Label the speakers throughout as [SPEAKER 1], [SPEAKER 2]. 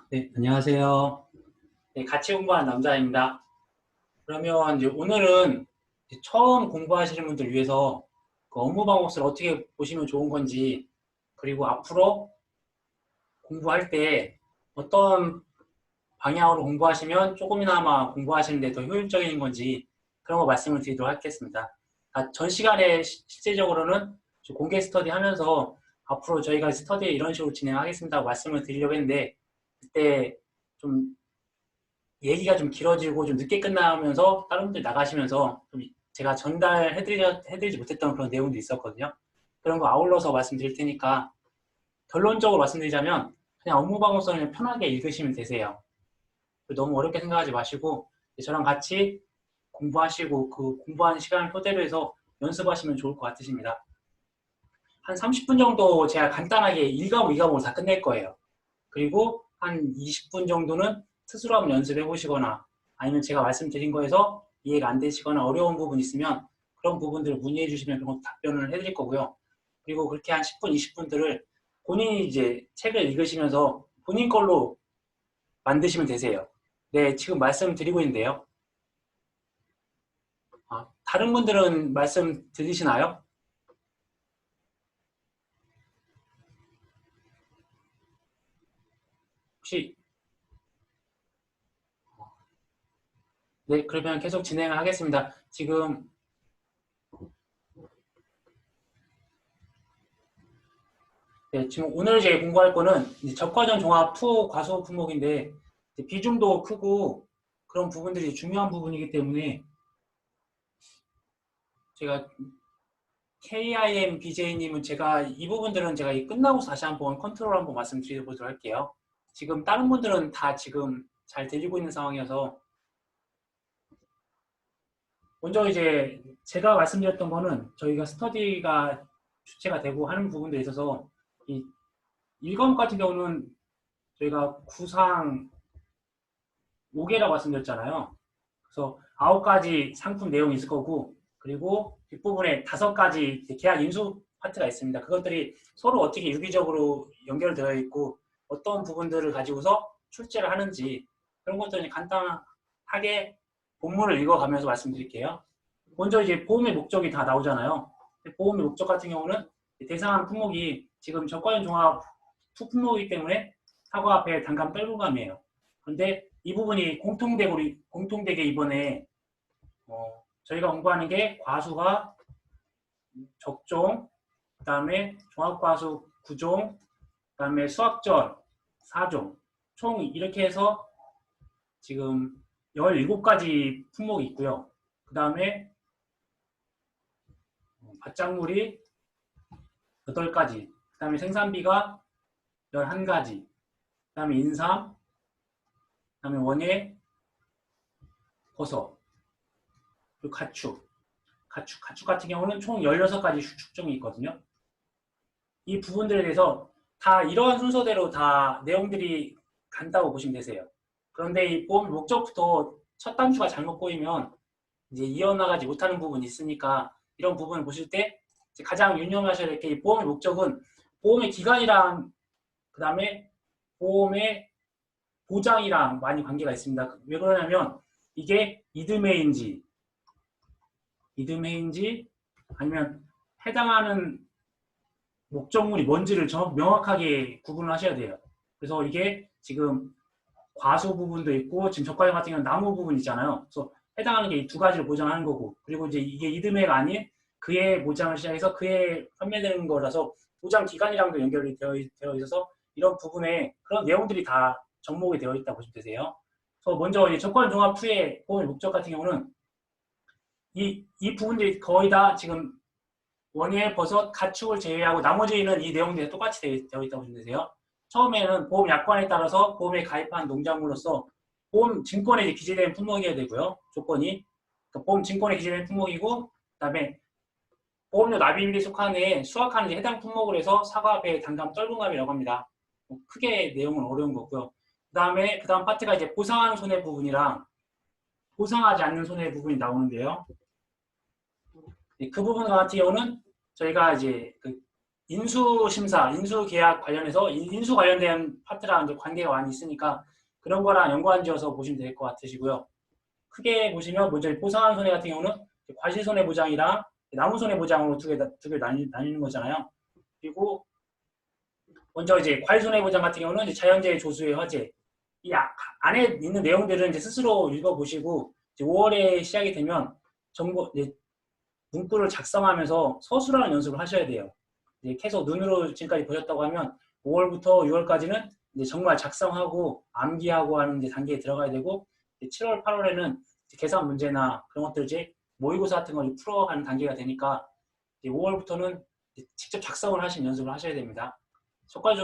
[SPEAKER 1] 네, 안녕하세요. 네, 같이 공부하는 남자입니다. 그러면 이제 오늘은 이제 처음 공부하시는 분들 위해서 그 업무 방법을 어떻게 보시면 좋은 건지, 그리고 앞으로 공부할 때 어떤 방향으로 공부하시면 조금이나마 공부하시는데 더 효율적인 건지 그런 거 말씀을 드리도록 하겠습니다. 전 시간에 실제적으로는 공개 스터디 하면서 앞으로 저희가 스터디 이런 식으로 진행하겠습니다 말씀을 드리려고 했는데, 그때 좀 얘기가 좀 길어지고 좀 늦게 끝나면서 다른 분들 나가시면서 좀 제가 전달해드리지 못했던 그런 내용도 있었거든요. 그런 거 아울러서 말씀드릴 테니까, 결론적으로 말씀드리자면 그냥 업무 방어서는 편하게 읽으시면 되세요. 너무 어렵게 생각하지 마시고 저랑 같이 공부하시고 그 공부하는 시간을 토대로 해서 연습하시면 좋을 것 같으십니다. 한 30분 정도 제가 간단하게 1과목, 2과목을 다 끝낼 거예요. 그리고 한 20분 정도는 스스로 한번 연습해 보시거나, 아니면 제가 말씀드린 거에서 이해가 안 되시거나 어려운 부분 있으면 그런 부분들을 문의해 주시면 그런 답변을 해드릴 거고요. 그리고 그렇게 한 10분, 20분들을 본인이 이제 책을 읽으시면서 본인 걸로 만드시면 되세요. 네, 지금 말씀드리고 있는데요. 다른 분들은 말씀 들리시나요? 혹시? 네, 그러면 계속 진행을 하겠습니다. 지금 오늘 이제 공부할 거는 이제 적과전 종합 투 과소 품목인데, 비중도 크고 그런 부분들이 중요한 부분이기 때문에 제가 KIM BJ님은 제가 이 부분들은 제가 끝나고 다시 한번 컨트롤 한번 말씀드려보도록 할게요. 지금 다른 분들은 다 지금 잘 들리고 있는 상황이어서, 먼저 이제 제가 말씀드렸던 거는 저희가 스터디가 주체가 되고 하는 부분들에 있어서, 이 1과목 같은 경우는 저희가 구상 5개라고 말씀드렸잖아요. 그래서 9가지 상품 내용이 있을 거고, 그리고 뒷부분에 5가지 계약 인수 파트가 있습니다. 그것들이 서로 어떻게 유기적으로 연결되어 있고 어떤 부분들을 가지고서 출제를 하는지, 그런 것들을 간단하게 본문을 읽어가면서 말씀드릴게요. 먼저 이제 보험의 목적이 다 나오잖아요. 보험의 목적 같은 경우는 대상하는 품목이 지금 저가형 종합 품목이기 때문에 사과 앞에 단감 떨구감이에요. 그런데 이 부분이 공통되게 이번에 저희가 공부하는 게 과수가 적종, 그 다음에 종합과수 9종, 그 다음에 수학전 4종, 총 이렇게 해서 지금 17가지 품목이 있고요. 그 다음에 밭작물이 8가지, 그 다음에 생산비가 11가지, 그 다음에 인삼, 그 다음에 원예, 버섯, 그리고 가축 같은 경우는 총 16가지 축종이 있거든요. 이 부분들에 대해서 다 이러한 순서대로 다 내용들이 간다고 보시면 되세요. 그런데 이 보험 목적부터 첫 단추가 잘못 보이면 이제 이어나가지 못하는 부분이 있으니까, 이런 부분을 보실 때 가장 유념하셔야 될 게, 이 보험의 목적은 보험의 기간이랑 그 다음에 보험의 보장이랑 많이 관계가 있습니다. 왜 그러냐면 이게 이듬해인지 아니면 해당하는 목적물이 뭔지를 명확하게 구분을 하셔야 돼요. 그래서 이게 지금 과수 부분도 있고, 지금 저가형 같은 경우는 나무 부분 있잖아요. 그래서 해당하는 게 이 두 가지를 보장하는 거고, 그리고 이제 이게 이듬해가 아닌 그해 보장을 시작해서 그해 판매되는 거라서 보장 기간이랑도 연결이 되어 있어서 이런 부분에 그런 내용들이 다 접목이 되어 있다고 보시면 되세요. 그래서 먼저 이제 저가 종합 투의 보험의 목적 같은 경우는 이 부분들이 거의 다 지금 원예, 버섯, 가축을 제외하고 나머지는 이 내용들이 똑같이 되어 있다고 보시면 되세요. 처음에는 보험 약관에 따라서 보험에 가입한 농작물로서 보험 증권에 기재된 품목이어야 되고요. 조건이. 그러니까 보험 증권에 기재된 품목이고, 그다음에 보험료 납입일에 속하는 수확하는 해당 품목을 해서 사과, 배, 단감, 떨군감이라고 합니다. 크게 내용은 어려운 거고요. 그 다음 파트가 이제 보상하는 손해 부분이랑 보상하지 않는 손해 부분이 나오는데요. 그 부분 같은 경우는 저희가 이제 인수심사, 인수계약 관련해서 인수 관련된 파트랑 이제 관계가 많이 있으니까 그런 거랑 연관지어서 보시면 될 것 같으시고요. 크게 보시면 먼저 보상한 손해 같은 경우는 과실손해보장이랑 나무손해보장으로 두 개 나뉘는 거잖아요. 그리고 먼저 이제 과실손해보장 같은 경우는 이제 자연재해 조수의 화재. 이 안에 있는 내용들은 이제 스스로 읽어보시고 이제 5월에 시작이 되면 정보 이제 문구를 작성하면서 서술하는 연습을 하셔야 돼요. 이제 계속 눈으로 지금까지 보셨다고 하면 5월부터 6월까지는 이제 정말 작성하고 암기하고 하는 이제 단계에 들어가야 되고 7월, 8월에는 계산 문제나 그런 것들 이제 모의고사 같은 걸 풀어가는 단계가 되니까 5월부터는 직접 작성을 하신 연습을 하셔야 됩니다. 속과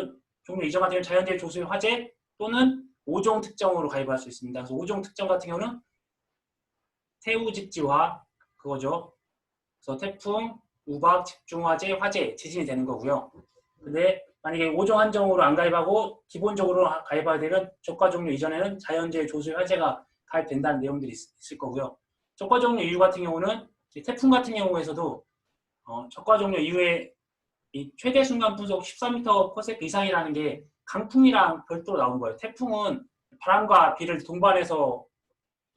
[SPEAKER 1] 종류 이전 같은 경우는 자연재해 조수의 화재 또는 5종 특정으로 가입할 수 있습니다. 그래서 5종 특정 같은 경우는 태우집지화 그거죠. 그래서 태풍, 우박, 집중화재, 화재, 지진이 되는 거고요. 근데 만약에 5종 한정으로 안 가입하고 기본적으로 가입해야 되면 저가 종류 이전에는 자연재해 조수의 화재가 가입된다는 내용들이 있을 거고요. 저가 종류 이후 같은 경우는 태풍 같은 경우에서도 저가 종류 이후에 이 최대 순간 풍속 14m/s 이상이라는 게 강풍이랑 별도로 나온 거예요. 태풍은 바람과 비를 동반해서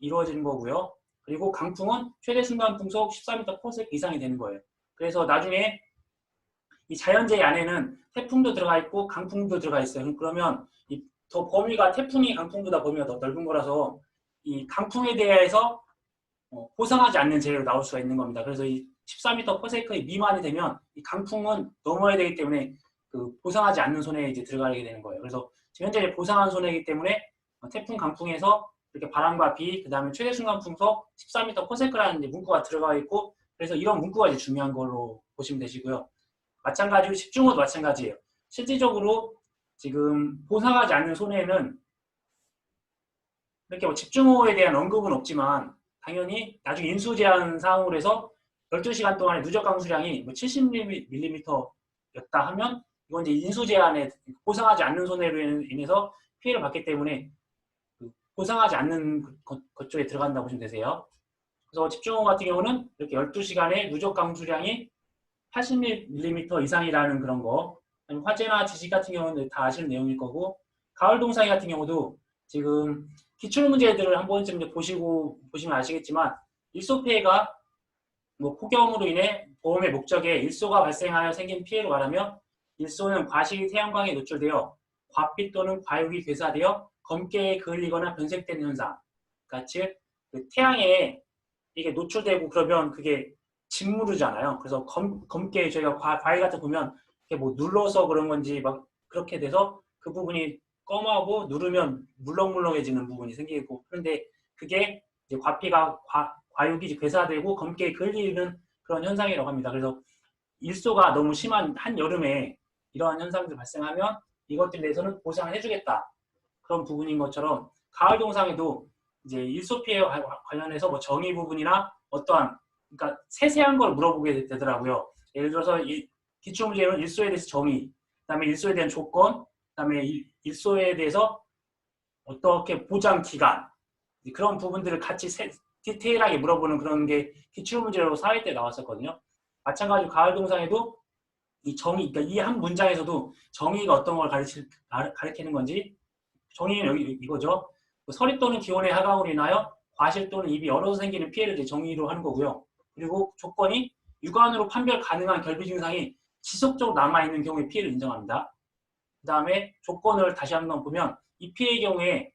[SPEAKER 1] 이루어지는 거고요. 그리고 강풍은 최대 순간 풍속 14m/s 이상이 되는 거예요. 그래서 나중에 이 자연재해 안에는 태풍도 들어가 있고 강풍도 들어가 있어요. 그러면 더 범위가 태풍이 강풍보다 범위가 더 넓은 거라서 이 강풍에 대해서 보상하지 않는 재해로 나올 수가 있는 겁니다. 그래서 이 14m/s 미만이 되면 이 강풍은 넘어야 되기 때문에 그 보상하지 않는 손해에 이제 들어가게 되는 거예요. 그래서 지금 현재 보상한 손해이기 때문에 태풍 강풍에서 이렇게 바람과 비, 그 다음에 최대 순간 풍속 14m/s라는 문구가 들어가 있고 그래서 이런 문구가 이제 중요한 걸로 보시면 되시고요. 마찬가지로 집중호도 마찬가지예요. 실질적으로 지금 보상하지 않는 손해는 이렇게 집중호에 대한 언급은 없지만 당연히 나중에 인수제한 사항으로 해서 12시간 동안의 누적 강수량이 70mm였다 하면 이건 이제 인수제한에 보상하지 않는 손해로 인해서 피해를 받기 때문에 보상하지 않는 것 쪽에 들어간다고 보시면 되세요. 그래서 집중호 같은 경우는 이렇게 12시간의 누적 강수량이 80mm 이상이라는 그런 거. 화재나 지식 같은 경우는 다 아시는 내용일 거고 가을 동사이 같은 경우도 지금 기출문제들을 한 번쯤 이제 보시면 아시겠지만 일소 피해가 폭염으로 인해 보험의 목적에 일소가 발생하여 생긴 피해로 말하며 일소는 과실이 태양광에 노출되어 과빛 또는 과육이 괴사되어 검게에 그을리거나 변색되는 현상. 그러니까 즉 그 태양에 이게 노출되고 그러면 그게 짓무르잖아요. 그래서 검게 저희가 과일 같은 거 보면 이렇게 눌러서 그런 건지 막 그렇게 돼서 그 부분이 검하고 누르면 물렁물렁해지는 부분이 생기고 그런데 그게 이제 과피가 과육이 괴사되고 검게 걸리는 그런 현상이라고 합니다. 그래서 일소가 너무 심한 한여름에 이러한 현상들이 발생하면 이것들에 대해서는 보상을 해주겠다. 그런 부분인 것처럼 가을 동상에도 이제 일소 피해 관련해서 정의 부분이나 어떠한 그러니까 세세한 걸 물어보게 되더라고요. 예를 들어서 기출문제는 일소에 대해서 정의, 그다음에 일소에 대한 조건, 그다음에 일소에 대해서 어떻게 보장 기간 그런 부분들을 같이 디테일하게 물어보는 그런 게 기출문제로 사회 때 나왔었거든요. 마찬가지로 가을 동상에도 이 정의, 그러니까 이 한 문장에서도 정의가 어떤 걸 가리키는 건지 정의는 여기 이거죠. 서리 또는 기온의 하강으로 인하여 과실 또는 입이 얼어서 생기는 피해를 이제 정의로 하는 거고요. 그리고 조건이 육안으로 판별 가능한 결비 증상이 지속적으로 남아있는 경우에 피해를 인정합니다. 그 다음에 조건을 다시 한번 보면 이 피해의 경우에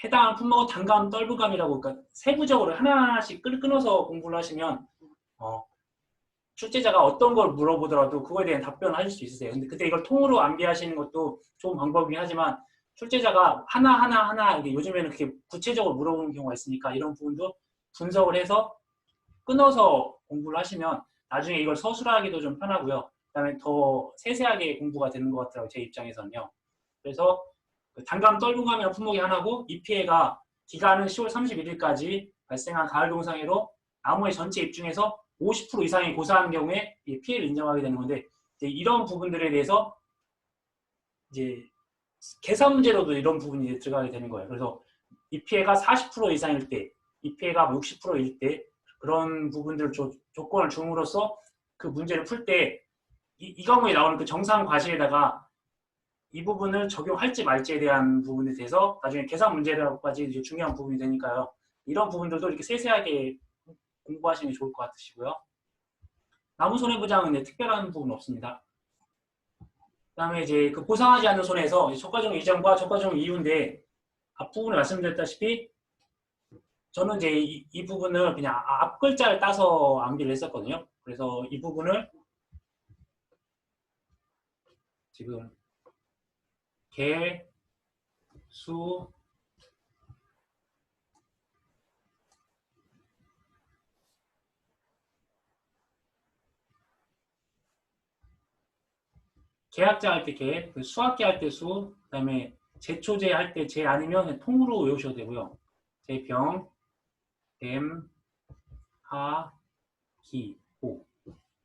[SPEAKER 1] 해당 품목 단감, 떨부감이라고 그러니까 세부적으로 하나하나씩 끊어서 공부를 하시면 출제자가 어떤 걸 물어보더라도 그거에 대한 답변을 하실 수 있으세요. 근데 그때 이걸 통으로 암기하시는 것도 좋은 방법이긴 하지만 출제자가 하나하나 요즘에는 그렇게 구체적으로 물어보는 경우가 있으니까 이런 부분도 분석을 해서 끊어서 공부를 하시면 나중에 이걸 서술하기도 좀 편하고요. 그다음에 더 세세하게 공부가 되는 것 같더라고요. 제 입장에서는요. 그래서 단감 떨분감이라는 품목이 하나고 이 피해가 기간은 10월 31일까지 발생한 가을 동상해로 나무의 전체 잎 중에서 50% 이상이 고사한 경우에 피해를 인정하게 되는 건데 이런 부분들에 대해서 이제 계산 문제로도 이런 부분이 들어가게 되는 거예요. 그래서 이 피해가 40% 이상일 때, 이 피해가 60%일 때 그런 부분들 조건을 줌으로써 그 문제를 풀 때 이 과목에 나오는 그 정상 과실에다가 이 부분을 적용할지 말지에 대한 부분에 대해서 나중에 계산 문제라고까지 이제 중요한 부분이 되니까요. 이런 부분들도 이렇게 세세하게 공부하시는 게 좋을 것 같으시고요. 나무 손해보장은 특별한 부분은 없습니다. 그다음에 이제 그 보상하지 않는 손해에서 저가종 이전과 저가종 이후인데 앞부분에 말씀드렸다시피 저는 이제 이 부분을 그냥 앞 글자를 따서 암기를 했었거든요. 그래서 이 부분을 지금 개, 수, 계약자 할 때 개, 그 수학계 할 때 수, 그다음에 제초제 할 때 제 아니면 그냥 통으로 외우셔도 되고요. 제병, 댐, 하, 기, 호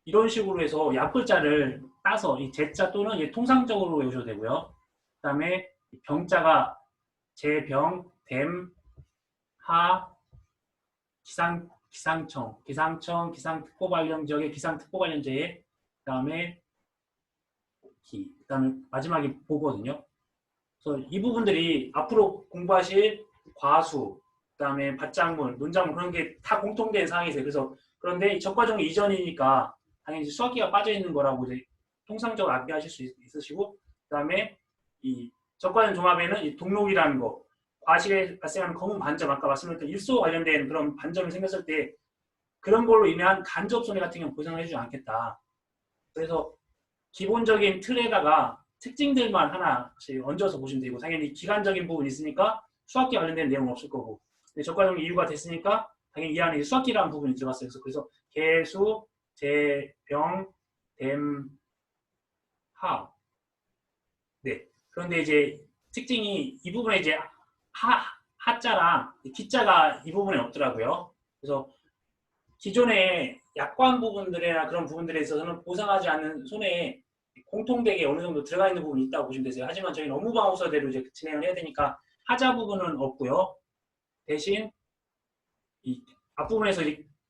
[SPEAKER 1] 이런 식으로 해서 약글자를 따서 이 제자 또는 이제 통상적으로 외우셔도 되고요. 그다음에 병자가 제병, 댐, 하, 기상청, 기상특보 관련 지역의 기상특보 관련 지역, 그다음에 기, 그다음에 마지막에 보거든요. 그래서 이 부분들이 앞으로 공부하실 과수, 그다음에 밭작물, 논작물 그런 게 다 공통된 사항이세요. 그래서 그런데 적과정 이전이니까 당연히 수학기가 빠져 있는 거라고 이제 통상적으로 암기하실 수 있으시고, 그다음에 이 적과정 종합에는 이 동록이라는 거, 과실에 발생하는 검은 반점, 아까 말씀드렸던 일소 관련된 그런 반점이 생겼을 때 그런 걸로 인한 간접 손해 같은 경우 보상을 해주지 않겠다. 그래서 기본적인 틀에다가 특징들만 하나씩 얹어서 보시면 되고, 당연히 기간적인 부분이 있으니까 수학기 관련된 내용은 없을 거고, 근데 적과정 이유가 됐으니까 당연히 이 안에 수학기라는 부분이 들어갔어요. 그래서 개수, 재, 병, 댐, 하. 네. 그런데 이제 특징이 이 부분에 이제 하자랑 기자가 이 부분에 없더라고요. 그래서 기존의 약관 부분들이나 그런 부분들에 있어서는 보상하지 않는 손해에 공통되게 어느 정도 들어가 있는 부분이 있다고 보시면 되세요. 하지만 저희는 업무방어서대로 이제 진행을 해야 되니까 하자 부분은 없고요. 대신 이 앞부분에서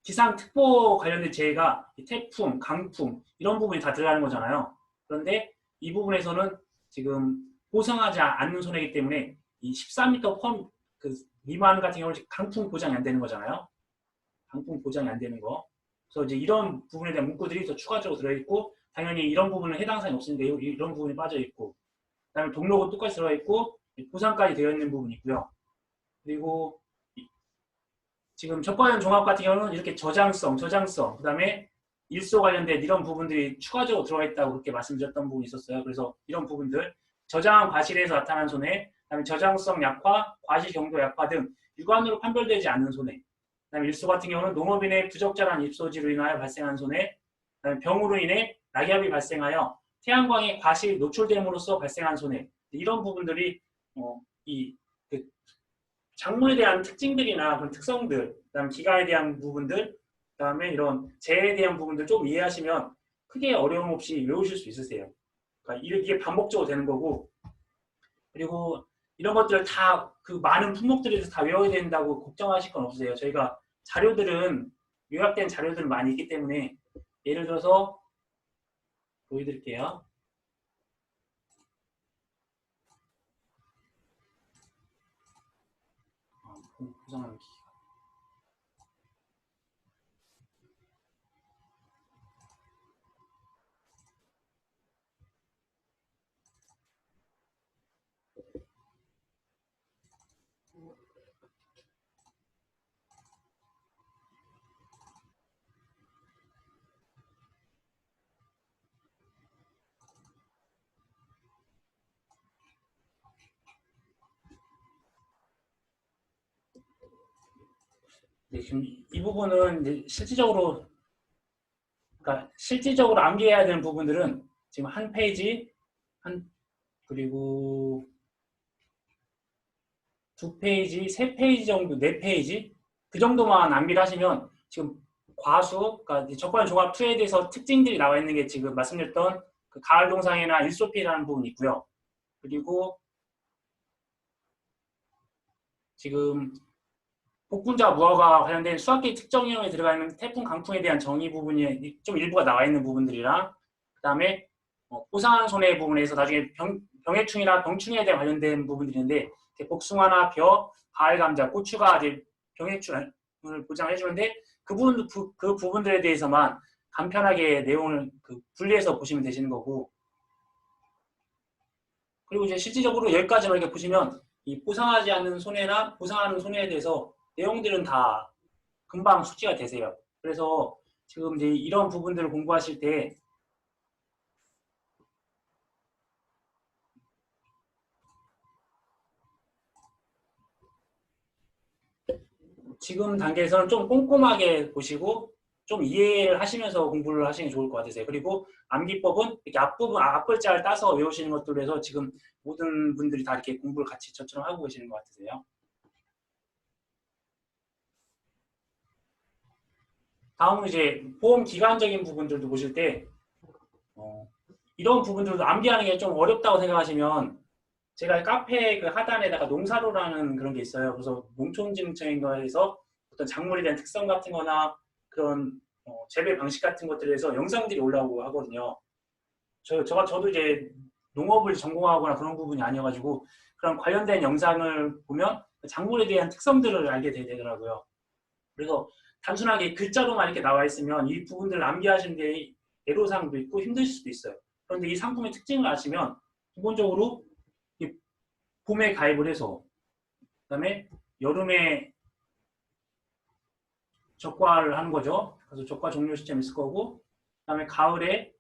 [SPEAKER 1] 기상특보 관련된 재해가 태풍, 강풍 이런 부분이 다 들어가는 거잖아요. 그런데 이 부분에서는 지금 보상하지 않는 손해이기 때문에 이 14m 그 미만 같은 경우는 강풍 보장이 안 되는 거잖아요. 강풍 보장이 안 되는 거. 그래서 이제 이런 부분에 대한 문구들이 더 추가적으로 들어있고, 당연히 이런 부분은 해당 사항이 없으니까 이런 부분이 빠져있고, 그다음에 동록은 똑같이 들어있고, 보상까지 되어 있는 부분이 있고요. 그리고 지금 적과연 종합 같은 경우는 이렇게 저장성, 그다음에 일소 관련된 이런 부분들이 추가적으로 들어가 있다고 그렇게 말씀드렸던 부분이 있었어요. 그래서 이런 부분들, 저장 과실에서 나타난 손해, 그다음에 저장성 약화, 과실 경도 약화 등 육안으로 판별되지 않는 손해, 그다음에 일소 같은 경우는 농업인의 부적절한 입소지로 인하여 발생한 손해, 그다음에 병으로 인해 낙엽이 발생하여 태양광에 과실 노출됨으로써 발생한 손해, 이런 부분들이 그 작물에 대한 특징들이나 그런 특성들, 그다음 기간에 대한 부분들, 그다음에 이런 재해에 대한 부분들 좀 이해하시면 크게 어려움 없이 외우실 수 있으세요. 그러니까 이게 반복적으로 되는 거고, 그리고 이런 것들을 다 그 많은 품목들에 대해서 다 외워야 된다고 걱정하실 건 없으세요. 저희가 자료들은 요약된 자료들은 많이 있기 때문에 예를 들어서 보여드릴게요. 구성하는 기. 네, 지금 이 부분은 이제 실질적으로 암기해야 되는 부분들은 지금 한 페이지, 그리고 두 페이지, 세 페이지 정도, 네 페이지 그 정도만 암기를 하시면 지금 과수, 그러니까 적과연 종합 2에 대해서 특징들이 나와 있는 게 지금 말씀드렸던 그 가을 동상이나 일소피라는 부분이 있고요. 그리고 지금 복분자 무화과 관련된 수학계 특정 유형에 들어가 있는 태풍, 강풍에 대한 정의 부분이 좀 일부가 나와 있는 부분들이랑, 그다음에 포상한 손해 부분에서 나중에 병해충이나 병충해에 대한 관련된 부분들이 있는데 복숭아나 벼, 가을 감자, 고추가 이제 병해충을 보장해 주는데 그 부분들에 대해서만 간편하게 내용을 분리해서 보시면 되시는 거고, 그리고 이제 실질적으로 여기까지만 이렇게 보시면 이 보상하지 않는 손해나 보상하는 손해에 대해서 내용들은 다 금방 숙지가 되세요. 그래서 지금 이제 이런 부분들을 공부하실 때 지금 단계에서는 좀 꼼꼼하게 보시고 좀 이해를 하시면서 공부를 하시는 게 좋을 것 같으세요. 그리고 암기법은 이렇게 앞부분, 앞글자를 따서 외우시는 것들로 해서 지금 모든 분들이 다 이렇게 공부를 같이 저처럼 하고 계시는 것 같으세요. 다음은 이제 보험 기간적인 부분들도 보실 때 이런 부분들도 암기하는 게 좀 어렵다고 생각하시면 제가 카페 그 하단에다가 농사로라는 그런 게 있어요. 그래서 농촌진흥청인가에서 어떤 작물에 대한 특성 같은 거나 그런 재배 방식 같은 것들에 대해서 영상들이 올라오고 하거든요. 저도 이제 농업을 전공하거나 그런 부분이 아니어가지고 그런 관련된 영상을 보면 작물에 대한 특성들을 알게 되더라고요. 그래서 단순하게 글자로만 이렇게 나와 있으면 이 부분들을 암기하시는 게 애로사항도 있고 힘드실 수도 있어요. 그런데 이 상품의 특징을 아시면 기본적으로 봄에 가입을 해서 그다음에 여름에 적과를 하는 거죠. 그래서 적과 종료 시점이 있을 거고, 그다음에 가을에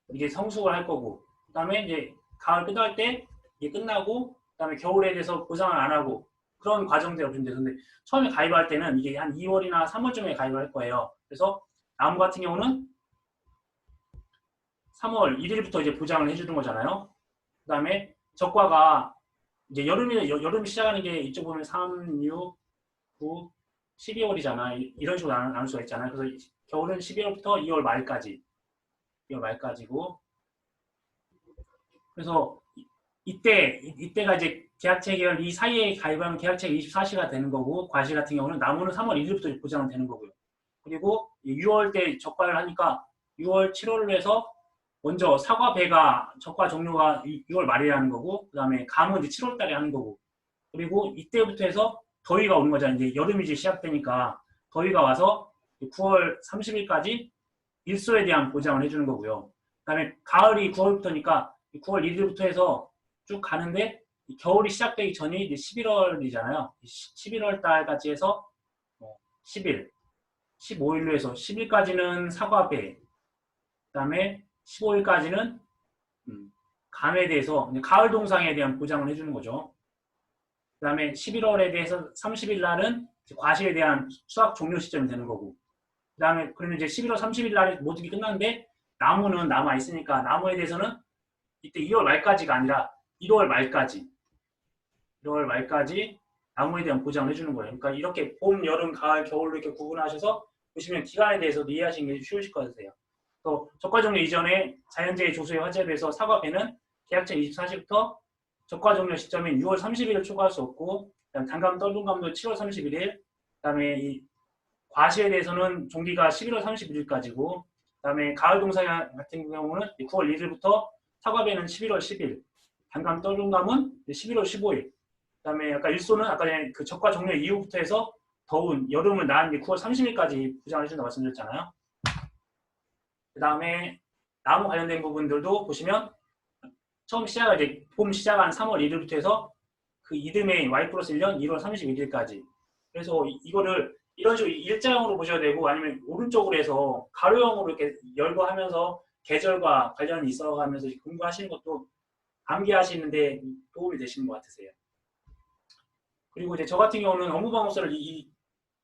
[SPEAKER 1] 이게 성숙을 할 거고, 그다음에 이제 가을 끝날 때 이게 끝나고, 그다음에 겨울에 대해서 보상을 안 하고 그런 과정들이 없는데, 근데 처음에 가입할 때는 이게 한 2월이나 3월쯤에 가입을 할 거예요. 그래서 나무 같은 경우는 3월 1일부터 이제 보장을 해주는 거잖아요. 그다음에 적과가 이제 여름이 시작하는 게 이쪽 보면 3, 6, 9, 12월이잖아. 이런 식으로 나눌 수가 있잖아요. 그래서 겨울은 12월부터 2월 말까지. 2월 말까지고. 그래서 이때가 이제 계약체 계열 이 사이에 가입하면 계약체가 24시가 되는 거고, 과실 같은 경우는 나무는 3월 1일부터 보장은 되는 거고요. 그리고 6월 때 적과를 하니까 6월, 7월로 해서 먼저 사과, 배가 적과 종료가 6월 말이라는 거고, 그 다음에 감은 이제 7월 달에 하는 거고, 그리고 이때부터 해서 더위가 오는 거잖아요. 이제 여름이 이제 시작되니까 더위가 와서 9월 30일까지 일소에 대한 보장을 해주는 거고요. 그다음에 가을이 9월부터니까 9월 1일부터 해서 쭉 가는데 겨울이 시작되기 전이 이제 11월이잖아요. 11월 달까지 해서 10일, 15일로 해서 10일까지는 사과배, 그다음에 15일까지는 감에 대해서 가을 동상에 대한 보장을 해주는 거죠. 그 다음에 11월에 대해서 30일 날은 과실에 대한 수확 종료 시점이 되는 거고, 그 다음에 그러면 이제 11월 30일 날에 모든 게 끝났는데 나무는 남아 있으니까 나무에 대해서는 이때 2월 말까지가 아니라 1월 말까지 나무에 대한 보장을 해주는 거예요. 그러니까 이렇게 봄, 여름, 가을, 겨울로 이렇게 구분하셔서 보시면 기간에 대해서 이해하시는 게 쉬우실 것 같으세요. 또 적과 종료 이전에 자연재해 조소의 화재로 해서 사과배는 계약체 24시부터 적과 종료 시점인 6월 30일을 초과할 수 없고, 단감 떨분감도 7월 31일, 그다음에 이 과시에 대해서는 종기가 11월 31일까지고, 그다음에 가을 동사 같은 경우는 9월 1일부터 사과배는 11월 10일, 단감 떨분감은 11월 15일, 그다음에 아까 일소는 아까 전에 그 적과 종료 이후부터 해서 더운 여름을 나은 9월 30일까지 보장을 해준다고 말씀드렸잖아요. 그 다음에 나무 관련된 부분들도 보시면 처음 시작을 이제 봄 시작한 3월 1일부터 해서 그 이듬해 Y 플러스 1년 1월 31일까지. 그래서 이거를 이런 식으로 일자형으로 보셔야 되고, 아니면 오른쪽으로 해서 가로형으로 이렇게 열거하면서 계절과 관련이 있어가면서 공부하시는 것도 암기하시는데 도움이 되시는 것 같으세요. 그리고 이제 저 같은 경우는 업무방어서를 이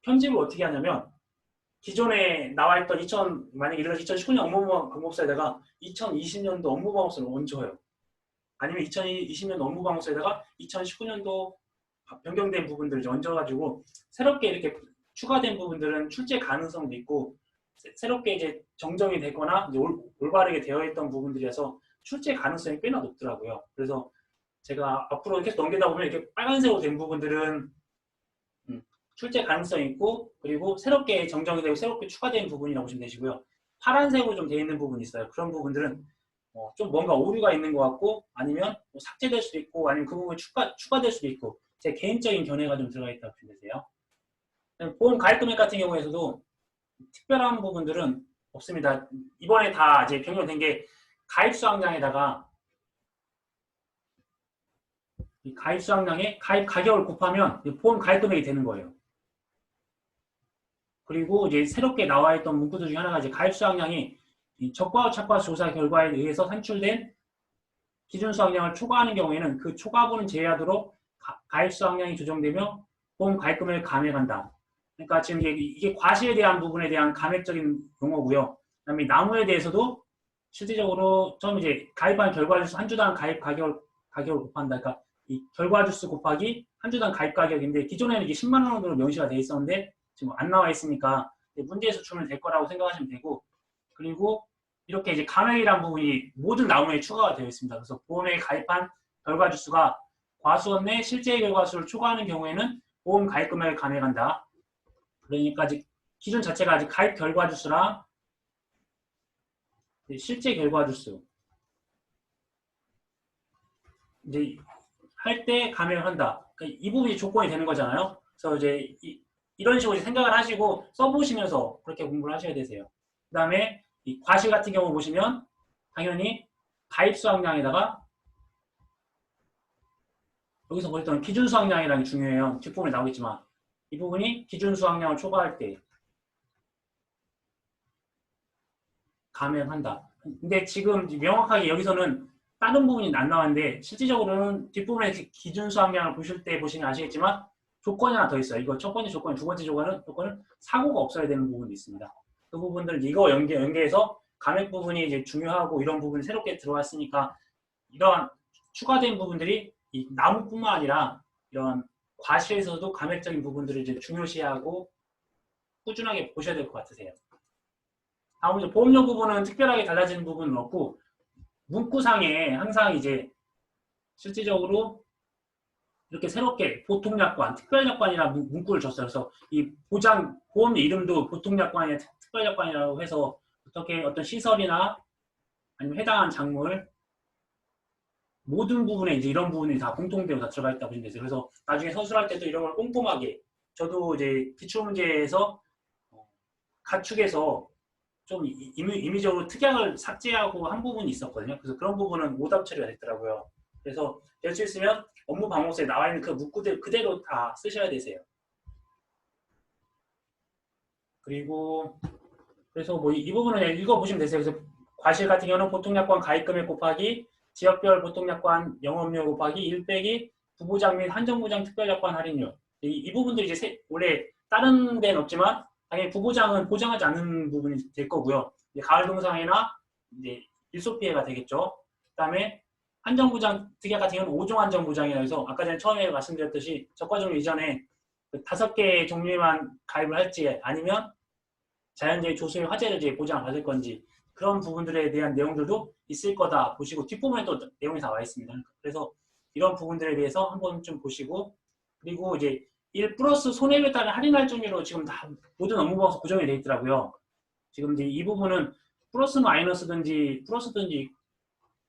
[SPEAKER 1] 편집을 어떻게 하냐면, 기존에 나와있던 만약에 예를 들어서 2019년 업무방어서에다가 2020년도 업무방어서를 얹어요. 아니면 2020년도 업무방어서에다가 2019년도 변경된 부분들을 얹어가지고 새롭게 이렇게 추가된 부분들은 출제 가능성도 있고, 새롭게 이제 정정이 되거나 이제 올바르게 되어 있던 부분들이라서 출제 가능성이 꽤나 높더라고요. 그래서 제가 앞으로 계속 넘기다 보면 이렇게 빨간색으로 된 부분들은 출제 가능성이 있고, 그리고 새롭게 정정이 되고 새롭게 추가된 부분이라고 보시면 되시고요. 파란색으로 좀 되어 있는 부분이 있어요. 그런 부분들은 좀 뭔가 오류가 있는 것 같고 아니면 뭐 삭제될 수도 있고 아니면 그 부분이 추가될 수도 있고 제 개인적인 견해가 좀 들어가 있다고 보시면 되세요. 보험 가입 금액 같은 경우에서도 특별한 부분들은 없습니다. 이번에 다 이제 변경된 게 가입 수확량에다가 이 가입 수확량에 가입 가격을 곱하면 보험 가입 금액이 되는 거예요. 그리고 이제 새롭게 나와 있던 문구들 중에 하나가 이제 가입 수확량이 이 적과 착과 조사 결과에 의해서 산출된 기준 수확량을 초과하는 경우에는 그 초과분은 제외하도록 가입 수확량이 조정되며 보험 가입 금액을 감액한다. 그러니까 지금 이게 과실에 대한 부분에 대한 감액적인 용어고요. 그다음에 나무에 대해서도 실질적으로 처음 이제 가입한 결과 주수 한 주당 가입 가격을 곱한다. 그러니까 이 결과 주수 곱하기 한 주당 가입 가격인데 기존에는 이게 10만 원으로 명시가 돼 있었는데 지금 안 나와 있으니까 문제에서 주면 될 거라고 생각하시면 되고 그리고 이렇게 이제 감액이라는 부분이 모든 나무에 추가가 되어 있습니다. 그래서 보험에 가입한 결과 주수가 과수원 내 실제 결과 수를 초과하는 경우에는 보험 가입 금액을 감액한다. 그러니까 아직 기준 자체가 아직 가입 결과 주수랑 실제 결과 주수 이제 할 때 감액을 한다. 그러니까 이 부분이 조건이 되는 거잖아요. 그래서 이제 이런 식으로 생각을 하시고 써보시면서 그렇게 공부를 하셔야 되세요. 그 다음에 이 과실 같은 경우 보시면 당연히 가입 수확량에다가 여기서 보셨던 기준 수확량이라는 게 중요해요. 뒷부분에 나오겠지만 이 부분이 기준 수확량을 초과할 때 감액한다. 근데 지금 명확하게 여기서는 다른 부분이 안 나왔는데 실질적으로는 뒷부분에 기준 수확량을 보실 때 보시면 아시겠지만 조건이 하나 더 있어요. 이거 첫 번째 조건, 두 번째 조건은 사고가 없어야 되는 부분이 있습니다. 그 부분들 이거 연계해서 감액 부분이 이제 중요하고 이런 부분이 새롭게 들어왔으니까 이러한 추가된 부분들이 이 나무뿐만 아니라 이런 과실에서도 감액적인 부분들을 이제 중요시하고 꾸준하게 보셔야 될 것 같으세요. 다음 이제 보험료 부분은 특별하게 달라지는 부분은 없고 문구상에 항상 이제 실질적으로 이렇게 새롭게 보통약관, 특별약관이라는 문구를 줬어요. 그래서 이 보험 이름도 보통약관이나 특별약관이라고 해서 어떻게 어떤 시설이나 아니면 해당한 작물 모든 부분에 이제 이런 부분이 다 공통되어 다 들어가 있다고 보시면 되세요. 그래서 나중에 서술할 때도 이런 걸 꼼꼼하게 저도 이제 기출문제에서 가축에서 좀 임의적으로 특약을 삭제하고 한 부분이 있었거든요. 그래서 그런 부분은 오답 처리가 됐더라고요. 그래서 될 수 있으면 업무 방법서에 나와 있는 그 문구들 그대로 다 쓰셔야 되세요. 그리고 그래서 뭐 이 부분은 그냥 읽어보시면 되세요. 그래서 과실 같은 경우는 보통약관 가입금액 곱하기 지역별 보통약관 영업료 곱하기 1 빼기 부보장 및 한정보장 특별약관 할인료 이 부분들이 이제 원래 다른 데는 없지만 당연히 부보장은 보장하지 않는 부분이 될 거고요. 이제 가을동상해나 이제 일소피해가 되겠죠. 그다음에 한정보장 특약 같은 경우는 5종 한정보장이라 해서 아까 전에 처음에 말씀드렸듯이 적과종류 이전에 그 5개 종류만 가입을 할지 아니면 자연재해 조수의 화재를 이제 보장을 받을 건지 그런 부분들에 대한 내용들도 있을 거다 보시고 뒷부분에 또 내용이 다 와 있습니다. 그래서 이런 부분들에 대해서 한번 좀 보시고 그리고 이제 1 플러스 손해에 따른 할인 할증률로 지금 다 모든 업무방송 고정이 되어 있더라고요. 지금 이제 이 부분은 플러스 마이너스든지 플러스든지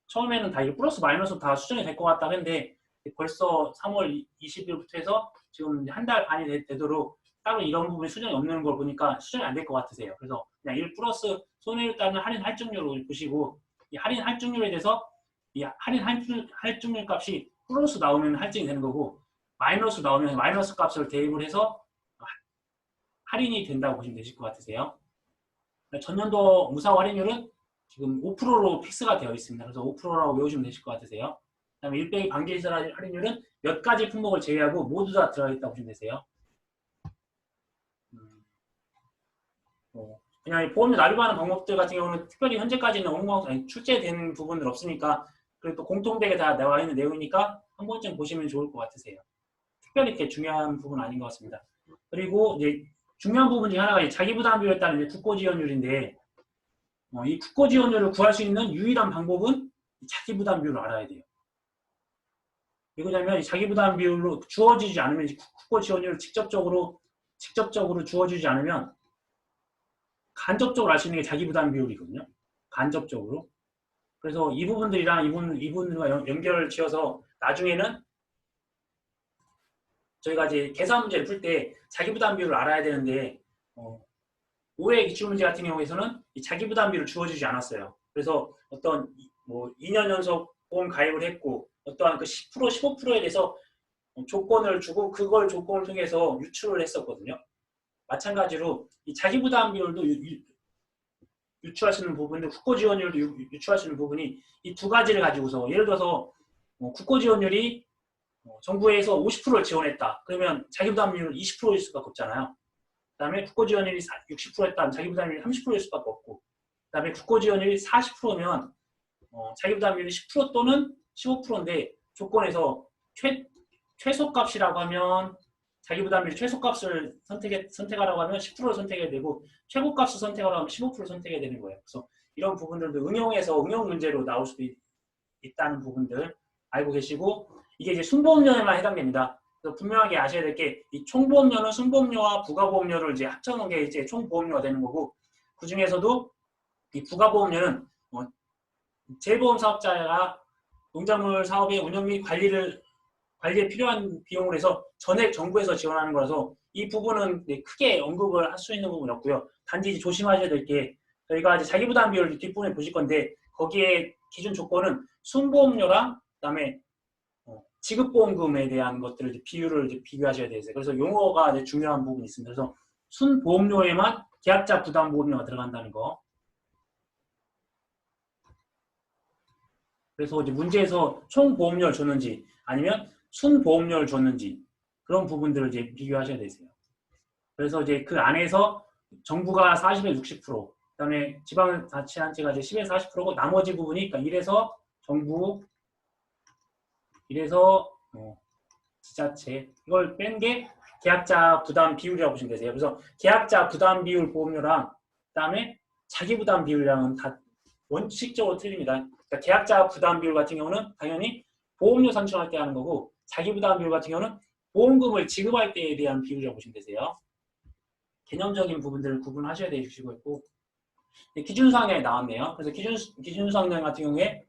[SPEAKER 1] 처음에는 다 플러스 마이너스 다 수정이 될 것 같다 했는데 벌써 3월 20일부터 해서 지금 한 달 반이 되도록 따로 이런 부분이 수정이 없는 걸 보니까 수정이 안 될 것 같으세요. 그래서 그냥 1 플러스 손해에 따른 할인 할증률을 보시고 이 할인 할증률에 대해서 이 할인 할증률 값이 플러스 나오면 할증이 되는 거고 마이너스 나오면 마이너스 값을 대입을 해서 할인이 된다고 보시면 되실 것 같으세요. 전년도 무사고 할인율은 지금 5%로 픽스가 되어 있습니다. 그래서 5%라고 외우시면 되실 것 같으세요. 그 다음에 1빼기 반기시설 할인율은 몇 가지 품목을 제외하고 모두 다 들어가 있다고 보시면 되세요. 그냥 보험료 납입하는 방법들 같은 경우는 특별히 현재까지는 출제된 부분은 없으니까 그리고 또 공통되게 다 나와 있는 내용이니까 한 번쯤 보시면 좋을 것 같으세요. 특별히 이렇게 중요한 부분은 아닌 것 같습니다. 그리고 이제 중요한 부분 중에 하나가 자기부담비율에 따른 국고지원율인데 이 국고지원율을 구할 수 있는 유일한 방법은 자기부담비율을 알아야 돼요. 왜냐하면 자기부담비율로 주어지지 않으면 국고지원율을 직접적으로 주어지지 않으면 간접적으로 알 수 있는 게 자기 부담 비율이거든요. 간접적으로. 그래서 이 부분들이랑 이분들과 연결을 지어서 나중에는 저희가 이제 계산 문제를 풀 때 자기 부담 비율을 알아야 되는데 5회 기출 문제 같은 경우에서는 이 자기 부담 비율을 주어주지 않았어요. 그래서 어떤 뭐 2년 연속 보험 가입을 했고 어떠한 그 10%, 15%에 대해서 조건을 주고 그걸 조건을 통해서 유출을 했었거든요. 마찬가지로 이 자기 부담 비율도 유추할 수 있는 부분들, 국고 지원율도 유추할 수 있는 부분이 이 두 가지를 가지고서 예를 들어서 국고 지원율이 정부에서 50%를 지원했다. 그러면 자기 부담률 20%일 수밖에 없잖아요. 그다음에 국고 지원율이 60%였다면 자기 부담률이 30%일 수밖에 없고, 그다음에 국고 지원율이 40%면 자기 부담률이 10% 또는 15%인데 조건에서 최소값이라고 하면 자기 부담률 최소값을 선택하라고 하면 10%를 선택해야 되고 최고값을 선택하라고 하면 15%를 선택해야 되는 거예요. 그래서 이런 부분들도 응용해서 응용 문제로 나올 수도 있다는 부분들 알고 계시고 이게 이제 순보험료에만 해당됩니다. 그래서 분명하게 아셔야 될 게 이 총보험료는 순보험료와 부가보험료를 이제 합쳐놓은 게 이제 총보험료가 되는 거고 그 중에서도 이 부가보험료는 재보험 사업자가 농작물 사업의 운영 및 관리에 필요한 비용을 해서 전액 정부에서 지원하는 거라서 이 부분은 크게 언급을 할 수 있는 부분이 없고요. 단지 조심하셔야 될 게 저희가 이제 자기 부담 비율 뒷부분에 보실 건데 거기에 기준 조건은 순보험료랑 그다음에 지급보험금에 대한 것들을 이제 비율을 이제 비교하셔야 돼요. 그래서 용어가 이제 중요한 부분이 있습니다. 그래서 순보험료에만 계약자 부담보험료가 들어간다는 거. 그래서 이제 문제에서 총보험료를 줬는지 아니면 순보험료를 줬는지 그런 부분들을 이제 비교하셔야 되세요. 그래서 이제 그 안에서 정부가 40에 60%, 그다음에 지방자치단체가 이제 10에서 40%고 나머지 부분이 그러니까 이래서 정부, 이래서 지자체 이걸 뺀 게 계약자 부담 비율이라고 보시면 되세요. 그래서 계약자 부담 비율 보험료랑 그다음에 자기 부담 비율이랑은 다 원칙적으로 틀립니다. 그러니까 계약자 부담 비율 같은 경우는 당연히 보험료 산출할 때 하는 거고 자기 부담 비율 같은 경우는 보험금을 지급할 때에 대한 비율이라고 보시면 되세요. 개념적인 부분들을 구분하셔야 되시고 있고 기준수학량이 나왔네요. 그래서 기준수학량 같은 경우에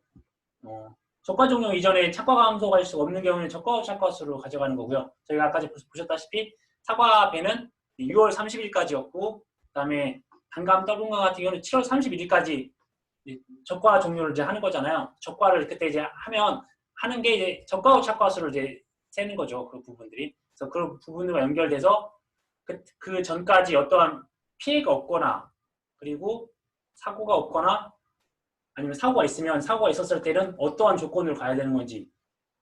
[SPEAKER 1] 저가 종료 이전에 차과 감소가 있을 수 없는 경우는 저가 차과수로 가져가는 거고요. 저희가 아까 보셨다시피 차과 배는 6월 30일까지였고 그다음에 단감 더블과 같은 경우는 7월 31일까지 적과 종료를 이제 하는 거잖아요. 적과를 그때 이제 하는 게 이제 적과 후 착과수를 이제 세는 거죠. 그런 부분들이. 그래서 그런 부분들과 연결돼서 그 전까지 어떠한 피해가 없거나 그리고 사고가 없거나 아니면 사고가 있으면 사고가 있었을 때는 어떠한 조건을 가야 되는 건지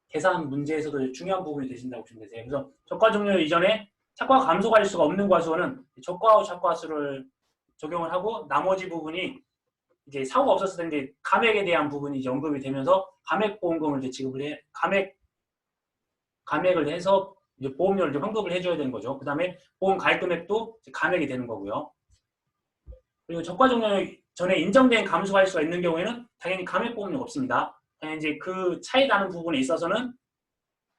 [SPEAKER 1] 계산 문제에서도 중요한 부분이 되신다고 보시면 되세요. 그래서 적과 종료 이전에 착과 감소가 일 수가 없는 과수는 적과 후 착과수를 적용을 하고 나머지 부분이 이제 사고가 없었을 때 이제 감액에 대한 부분이 이제 언급이 되면서 감액보험금을 이제 지급을 해 감액을 해서 이제 보험료를 이제 환급을 해줘야 되는 거죠. 그 다음에 보험 가입 금액도 감액이 되는 거고요. 그리고 적과 종료 전에 인정된 감수가 할 수가 있는 경우에는 당연히 감액보험료가 없습니다. 당연히 이제 그 차이 나는 부분에 있어서는